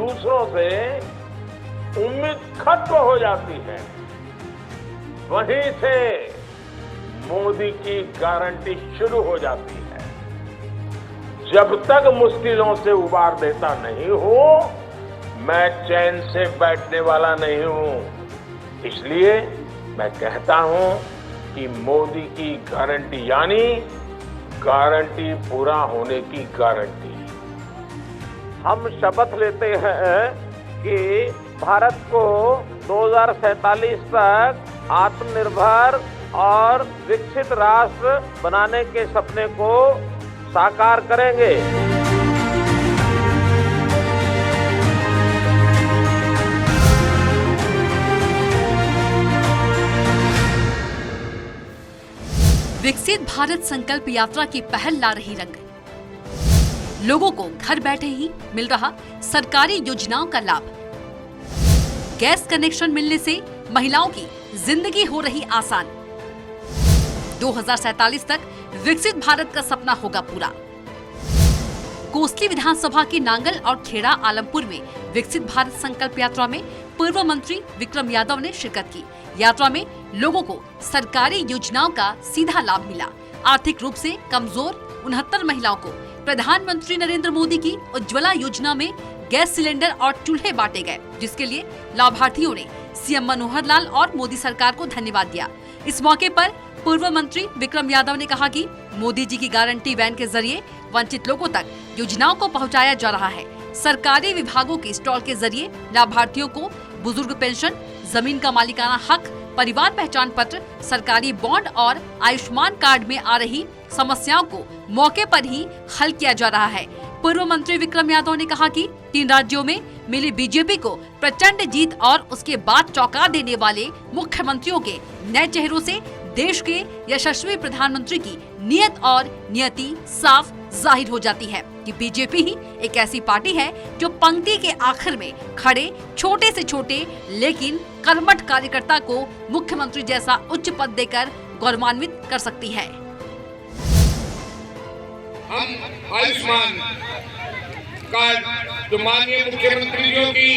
दूसरों से उम्मीद खत्म हो जाती है, वहीं से मोदी की गारंटी शुरू हो जाती है। जब तक मुश्किलों से उबार देता नहीं हूं, मैं चैन से बैठने वाला नहीं हूं। इसलिए मैं कहता हूं कि मोदी की गारंटी यानी गारंटी पूरा होने की गारंटी। हम शपथ लेते हैं कि भारत को 2047 तक आत्मनिर्भर और विकसित राष्ट्र बनाने के सपने को साकार करेंगे। विकसित भारत संकल्प यात्रा की पहल ला रही रंग। लोगों को घर बैठे ही मिल रहा सरकारी योजनाओं का लाभ। गैस कनेक्शन मिलने से महिलाओं की जिंदगी हो रही आसान। 2047 तक विकसित भारत का सपना होगा पूरा। कोसली विधानसभा की नांगल और खेड़ा आलमपुर में विकसित भारत संकल्प यात्रा में पूर्व मंत्री विक्रम यादव ने शिरकत की। यात्रा में लोगों को सरकारी योजनाओं का सीधा लाभ मिला। आर्थिक रूप से कमजोर 69 महिलाओं को प्रधानमंत्री नरेंद्र मोदी की उज्ज्वला योजना में गैस सिलेंडर और चूल्हे बांटे गए, जिसके लिए लाभार्थियों ने सीएम मनोहर लाल और मोदी सरकार को धन्यवाद दिया। इस मौके पर पूर्व मंत्री विक्रम यादव ने कहा कि मोदी जी की गारंटी वैन के जरिए वंचित लोगों तक योजनाओं को पहुंचाया जा रहा है। सरकारी विभागों के स्टॉल के जरिए लाभार्थियों को बुजुर्ग पेंशन, जमीन का मालिकाना हक, परिवार पहचान पत्र, सरकारी बॉन्ड और आयुष्मान कार्ड में आ रही समस्याओं को मौके पर ही हल किया जा रहा है। पूर्व मंत्री विक्रम यादव ने कहा कि 3 राज्यों में मिली बीजेपी को प्रचंड जीत और उसके बाद चौंका देने वाले मुख्यमंत्रियों के नए चेहरों से देश के यशस्वी प्रधानमंत्री की नियत और नियति साफ जाहिर हो जाती है कि बीजेपी ही एक ऐसी पार्टी है जो पंक्ति के आखिर में खड़े छोटे से छोटे लेकिन कर्मठ कार्यकर्ता को मुख्यमंत्री जैसा उच्च पद देकर गौरवान्वित कर सकती है। हम आयुष्मान कार्ड जो माननीय मुख्यमंत्री जी की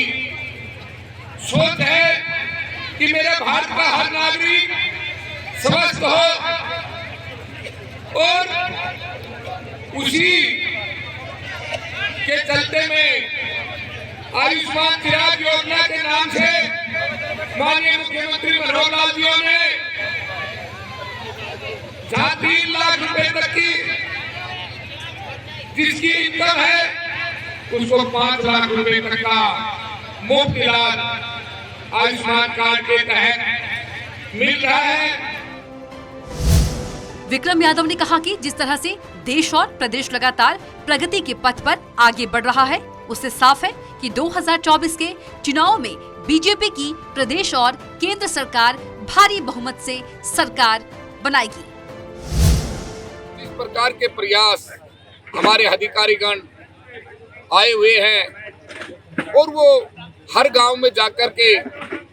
सोच है कि मेरे भारत का हर नागरिक स्वस्थ हो और उसी के चलते में आयुष्मान चिराग योजना के नाम से माननीय मुख्यमंत्री मनोहर लाल जी ने जहां 3 लाख रुपए तक की जिसकी इनकम है उसको 5 लाख रुपए तक का मुफ्त इलाज आयुष्मान कार्ड के तहत मिल रहा है। विक्रम यादव ने कहा कि जिस तरह से देश और प्रदेश लगातार प्रगति के पथ पर आगे बढ़ रहा है, उससे साफ है कि 2024 के चुनाव में बीजेपी की प्रदेश और केंद्र सरकार भारी बहुमत से सरकार बनाएगी। इस प्रकार के प्रयास हमारे अधिकारीगण आए हुए हैं और वो हर गांव में जाकर के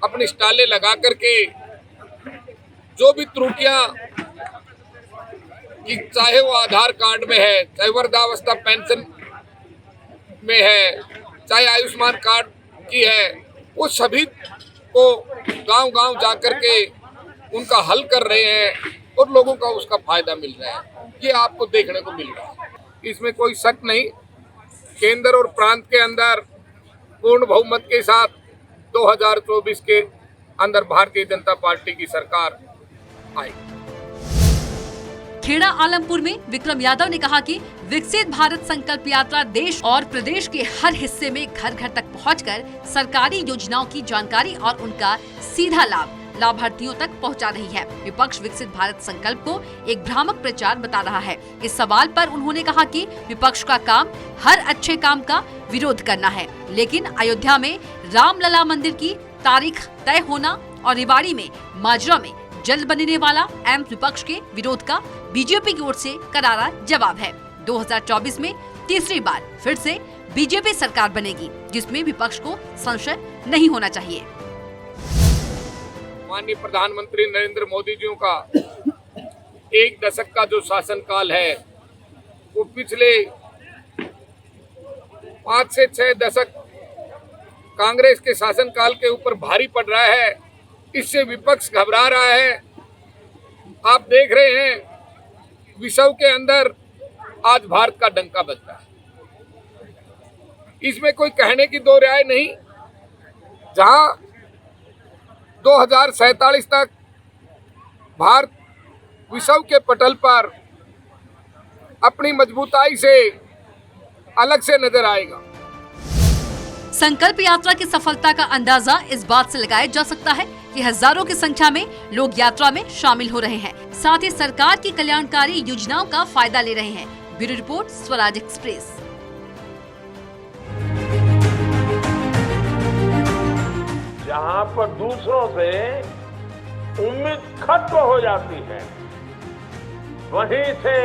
अपनी स्टालें लगा करके जो भी त्रुटियां कि चाहे वो आधार कार्ड में है, चाहे वृद्धावस्था पेंशन में है, चाहे आयुष्मान कार्ड की है, वो सभी को गांव-गांव जाकर के उनका हल कर रहे हैं और लोगों का उसका फायदा मिल रहा है। ये आपको देखने को मिल रहा है, इसमें कोई शक नहीं। केंद्र और प्रांत के अंदर पूर्ण बहुमत के साथ 2024 के अंदर भारतीय जनता पार्टी की सरकार आई। खेड़ा आलमपुर में विक्रम यादव ने कहा कि विकसित भारत संकल्प यात्रा देश और प्रदेश के हर हिस्से में घर घर तक पहुंचकर सरकारी योजनाओं की जानकारी और उनका सीधा लाभ लाभार्थियों तक पहुंचा रही है। विपक्ष विकसित भारत संकल्प को एक भ्रामक प्रचार बता रहा है। इस सवाल पर उन्होंने कहा कि विपक्ष का काम हर अच्छे काम का विरोध करना है, लेकिन अयोध्या में रामलला मंदिर की तारीख तय होना और रेवाड़ी में माजरा में जल्द बनने वाला एम्स विपक्ष के विरोध का बीजेपी की ओर से करारा जवाब है। 2024 में तीसरी बार फिर से बीजेपी सरकार बनेगी, जिसमें विपक्ष को संशय नहीं होना चाहिए। माननीय प्रधानमंत्री नरेंद्र मोदी जी का 1 दशक का जो शासनकाल है वो पिछले 5 से 6 दशक कांग्रेस के शासनकाल के ऊपर भारी पड़ रहा है, इससे विपक्ष घबरा रहा है। आप देख रहे हैं विश्व के अंदर आज भारत का डंका बजता है, इसमें कोई कहने की दो राय नहीं। जहां 2047 तक भारत विश्व के पटल पर अपनी मजबूताई से अलग से नजर आएगा। संकल्प यात्रा की सफलता का अंदाजा इस बात से लगाया जा सकता है कि हजारों की संख्या में लोग यात्रा में शामिल हो रहे हैं, साथ ही सरकार की कल्याणकारी योजनाओं का फायदा ले रहे हैं। Bureau report, Swaraj express. जहां पर दूसरों से उम्मीद खत्म हो जाती है, वहीं से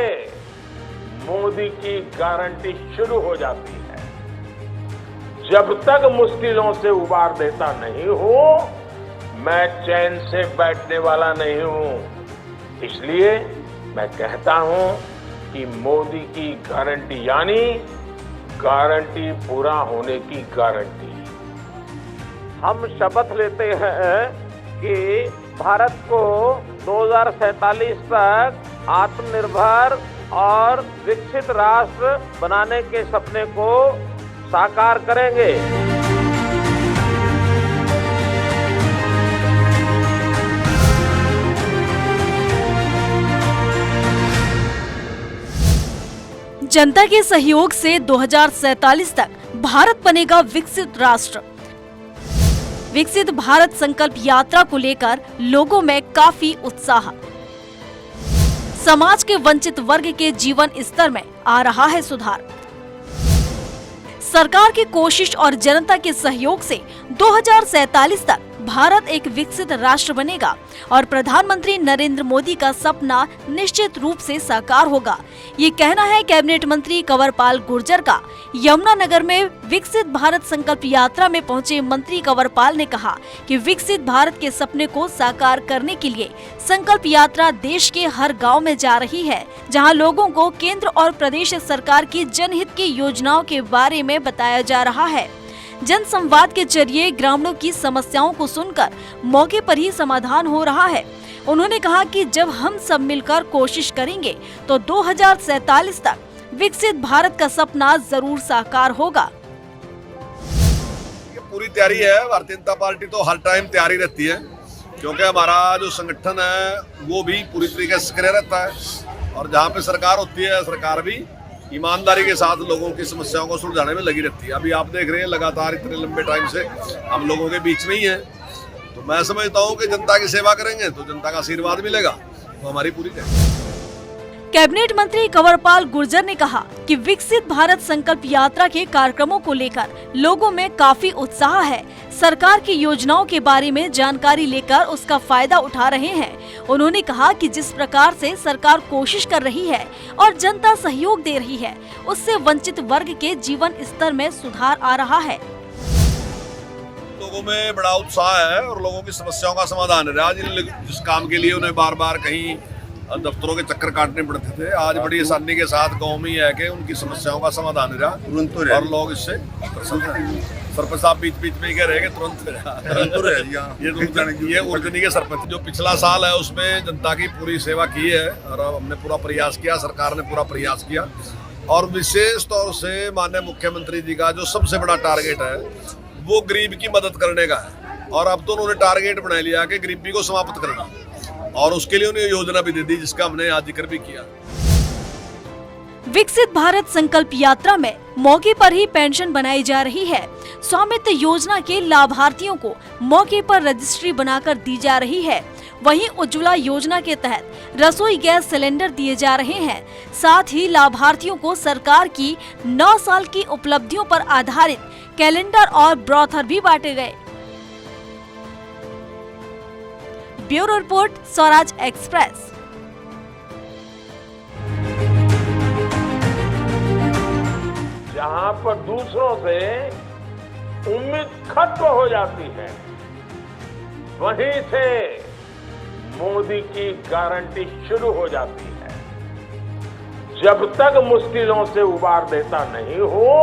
मोदी की गारंटी शुरू हो जाती है। जब तक मुश्किलों से उबार देता नहीं हूं, मैं चैन से बैठने वाला नहीं हूं। इसलिए मैं कहता हूं कि मोदी की गारंटी यानी गारंटी पूरा होने की गारंटी। हम शपथ लेते हैं कि भारत को 2047 तक आत्मनिर्भर और विकसित राष्ट्र बनाने के सपने को साकार करेंगे। जनता के सहयोग से 2047 तक भारत बनेगा विकसित राष्ट्र। विकसित भारत संकल्प यात्रा को लेकर लोगों में काफी उत्साह। समाज के वंचित वर्ग के जीवन स्तर में आ रहा है सुधार। सरकार की कोशिश और जनता के सहयोग से 2047 तक भारत एक विकसित राष्ट्र बनेगा और प्रधानमंत्री नरेंद्र मोदी का सपना निश्चित रूप से साकार होगा। ये कहना है कैबिनेट मंत्री कंवरपाल गुर्जर का। यमुनानगर में विकसित भारत संकल्प यात्रा में पहुंचे मंत्री कंवरपाल ने कहा कि विकसित भारत के सपने को साकार करने के लिए संकल्प यात्रा देश के हर गांव में जा रही है, जहां लोगों को केंद्र और प्रदेश सरकार की जनहित की योजनाओं के बारे में बताया जा रहा है। जन संवाद के जरिए ग्रामीणों की समस्याओं को सुनकर मौके पर ही समाधान हो रहा है। उन्होंने कहा कि जब हम सब मिलकर कोशिश करेंगे तो 2047 तक विकसित भारत का सपना जरूर साकार होगा। ये पूरी तैयारी है। भारतीय जनता पार्टी तो हर टाइम तैयारी रहती है, क्योंकि हमारा जो संगठन है वो भी पूरी तरीके से सक्रिय रहता है और जहाँ पे सरकार होती है, सरकार भी ईमानदारी के साथ लोगों की समस्याओं को सुलझाने में लगी रहती है। अभी आप देख रहे हैं लगातार इतने लंबे टाइम से हम लोगों के बीच में ही है, तो मैं समझता हूँ कि जनता की सेवा करेंगे तो जनता का आशीर्वाद मिलेगा, तो हमारी पूरी तैयारी। कैबिनेट मंत्री कंवरपाल गुर्जर ने कहा कि विकसित भारत संकल्प यात्रा के कार्यक्रमों को लेकर लोगों में काफी उत्साह है। सरकार की योजनाओं के बारे में जानकारी लेकर उसका फायदा उठा रहे हैं। उन्होंने कहा कि जिस प्रकार से सरकार कोशिश कर रही है और जनता सहयोग दे रही है, उससे वंचित वर्ग के जीवन स्तर में सुधार आ रहा है। लोगों में बड़ा उत्साह है और लोगों की समस्याओं का समाधान है। आज जिस काम के लिए उन्हें बार बार कहीं दफ्तरों के चक्कर काटने पड़ते थे, आज बड़ी आसानी के साथ गांव में ही है कि उनकी समस्याओं का समाधान हो रहा और लोग इससे प्रसन्न हैं। सरपंच साहब बीच बीच में कह रहे हैं कि तुरंत ये उर्जनी के सरपंच जो पिछला साल है उसमें जनता की पूरी सेवा की है और हमने पूरा प्रयास किया, सरकार ने पूरा प्रयास किया और विशेष तौर से माननीय मुख्यमंत्री जी का जो सबसे बड़ा टारगेट है वो गरीब की मदद करने का है और अब तो उन्होंने टारगेट बना लिया कि गरीबी को समाप्त करना और उसके लिए उन्हें योजना भी दे दी, जिसका हमने आज जिक्र भी किया। विकसित भारत संकल्प यात्रा में मौके पर ही पेंशन बनाई जा रही है। स्वामित्व योजना के लाभार्थियों को मौके पर रजिस्ट्री बनाकर दी जा रही है। वहीं उज्ज्वला योजना के तहत रसोई गैस सिलेंडर दिए जा रहे हैं। साथ ही लाभार्थियों को सरकार की 9 साल की उपलब्धियों पर आधारित कैलेंडर और ब्रोशर भी बांटे गए। Bureau report, Swaraj express. जहां पर दूसरों से उम्मीद खत्म हो जाती है, वहीं से मोदी की गारंटी शुरू हो जाती है। जब तक मुश्किलों से उबार देता नहीं हूं,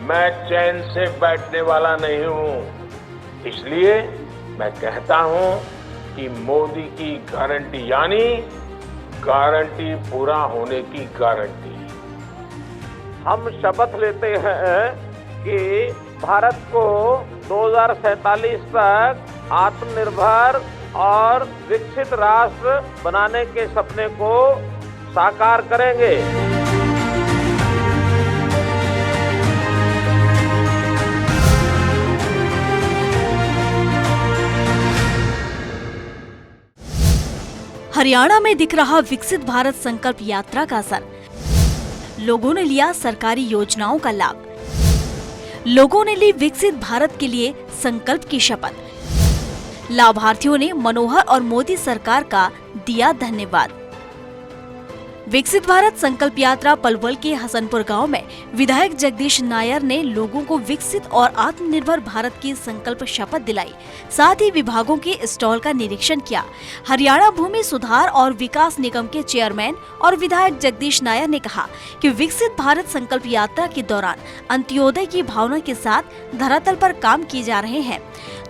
मैं चैन से बैठने वाला नहीं हूं। इसलिए मैं कहता हूं कि मोदी की गारंटी यानी गारंटी पूरा होने की गारंटी। हम शपथ लेते हैं कि भारत को 2047 तक आत्मनिर्भर और विकसित राष्ट्र बनाने के सपने को साकार करेंगे। हरियाणा में दिख रहा विकसित भारत संकल्प यात्रा का असर। लोगों ने लिया सरकारी योजनाओं का लाभ। लोगों ने ली विकसित भारत के लिए संकल्प की शपथ। लाभार्थियों ने मनोहर और मोदी सरकार का दिया धन्यवाद। विकसित भारत संकल्प यात्रा पलवल के हसनपुर गांव में विधायक जगदीश नायर ने लोगों को विकसित और आत्मनिर्भर भारत की संकल्प शपथ दिलाई। साथ ही विभागों के स्टॉल का निरीक्षण किया। हरियाणा भूमि सुधार और विकास निगम के चेयरमैन और विधायक जगदीश नायर ने कहा कि विकसित भारत संकल्प यात्रा के दौरान अंत्योदय की भावना के साथ धरातल पर काम किए जा रहे हैं।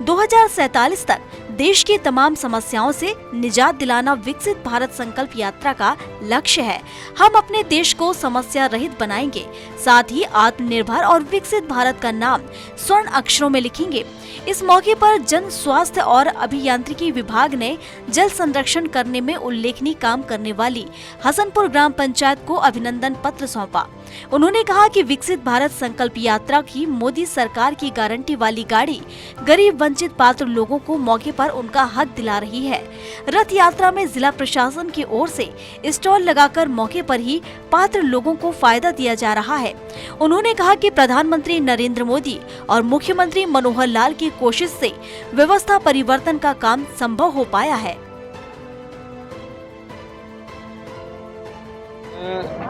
2047 तक देश की तमाम समस्याओं से निजात दिलाना विकसित भारत संकल्प यात्रा का लक्ष्य है। हम अपने देश को समस्या रहित बनाएंगे, साथ ही आत्मनिर्भर और विकसित भारत का नाम स्वर्ण अक्षरों में लिखेंगे। इस मौके पर जन स्वास्थ्य और अभियांत्रिकी विभाग ने जल संरक्षण करने में उल्लेखनीय काम करने वाली हसनपुर ग्राम पंचायत को अभिनंदन पत्र सौंपा। उन्होंने कहा कि विकसित भारत संकल्प यात्रा की मोदी सरकार की गारंटी वाली गाड़ी गरीब वंचित पात्र लोगों को मौके पर उनका हक दिला रही है। रथ यात्रा में जिला प्रशासन की ओर से स्टॉल लगाकर मौके पर ही पात्र लोगों को फायदा दिया जा रहा है। उन्होंने कहा कि प्रधानमंत्री नरेंद्र मोदी और मुख्यमंत्री मनोहर लाल की कोशिश से व्यवस्था परिवर्तन का काम संभव हो पाया है।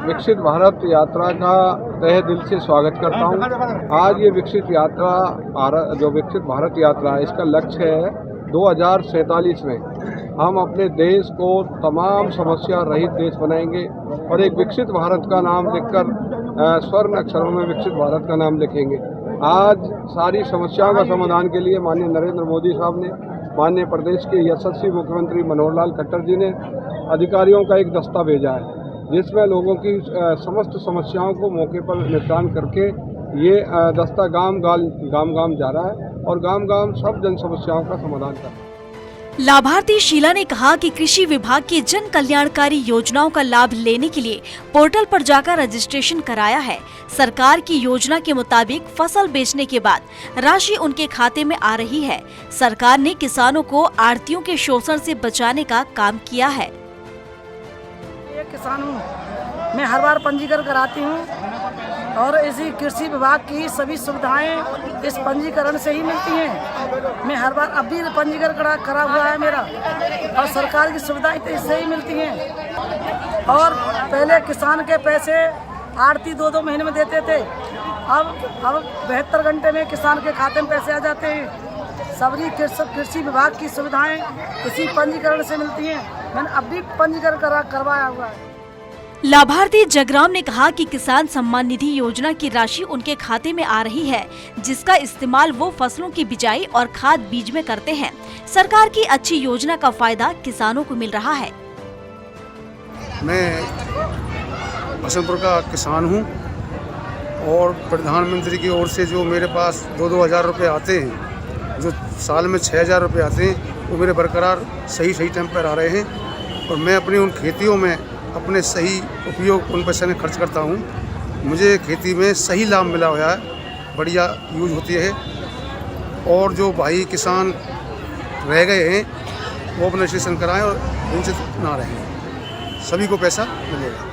विकसित भारत यात्रा का तहे दिल से स्वागत करता हूं। आज ये विकसित यात्रा जो विकसित भारत यात्रा है, इसका लक्ष्य है 2047 में हम अपने देश को तमाम समस्या रहित देश बनाएंगे और एक विकसित भारत का नाम लिखकर स्वर्ण अक्षरों में विकसित भारत का नाम लिखेंगे। आज सारी समस्याओं का समाधान के लिए माननीय नरेंद्र मोदी साहब ने, माननीय प्रदेश के यशस्वी मुख्यमंत्री मनोहर लाल खट्टर जी ने अधिकारियों का एक दस्ता भेजा है, जिसमें लोगों की समस्त समस्याओं को मौके पर निपटान करके ये दस्ता गांव गांव जा रहा है और गांव गांव सब जन समस्याओं का समाधान कर रहा है। लाभार्थी शीला ने कहा कि कृषि विभाग की जन कल्याणकारी योजनाओं का लाभ लेने के लिए पोर्टल पर जाकर रजिस्ट्रेशन कराया है। सरकार की योजना के मुताबिक फसल बेचने के बाद राशि उनके खाते में आ रही है। सरकार ने किसानों को आढ़तियों के शोषण से बचाने का काम किया है। एक किसान हूँ, मैं हर बार पंजीकरण कराती हूँ और इसी कृषि विभाग की सभी सुविधाएं इस पंजीकरण से ही मिलती हैं। मैं हर बार अब भी पंजीकरण करा हुआ है मेरा और सरकार की सुविधाएं तो इससे ही मिलती हैं। और पहले किसान के पैसे आढ़ती 2-2 महीने में देते थे, अब 72 घंटे में किसान के खाते में पैसे आ जाते हैं। सभी कृषि विभाग की सुविधाएं इसी पंजीकरण से मिलती हैं। मैंने अब भी पंजीकरण करवाया हुआ है। लाभार्थी जगराम ने कहा कि किसान सम्मान निधि योजना की राशि उनके खाते में आ रही है, जिसका इस्तेमाल वो फसलों की बिजाई और खाद बीज में करते हैं। सरकार की अच्छी योजना का फायदा किसानों को मिल रहा है। मैं हसनपुर का किसान हूँ और प्रधानमंत्री की ओर से जो मेरे पास 2-2 हज़ार रुपये आते हैं, जो साल में 6,000 रुपये आते हैं, वो मेरे बरकरार सही टाइम पर आ रहे हैं और मैं अपनी उन खेतियों में अपने सही उपयोग उन पैसे में खर्च करता हूँ। मुझे खेती में सही लाभ मिला हुआ है, बढ़िया यूज होती है और जो भाई किसान रह गए हैं वो अपना रजिस्ट्रेशन कराएं और वंचित ना रहें, सभी को पैसा मिलेगा।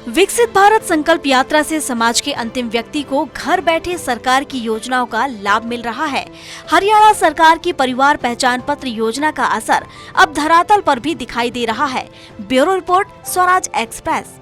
विकसित भारत संकल्प यात्रा से समाज के अंतिम व्यक्ति को घर बैठे सरकार की योजनाओं का लाभ मिल रहा है। हरियाणा सरकार की परिवार पहचान पत्र योजना का असर अब धरातल पर भी दिखाई दे रहा है। Bureau report, Swaraj express.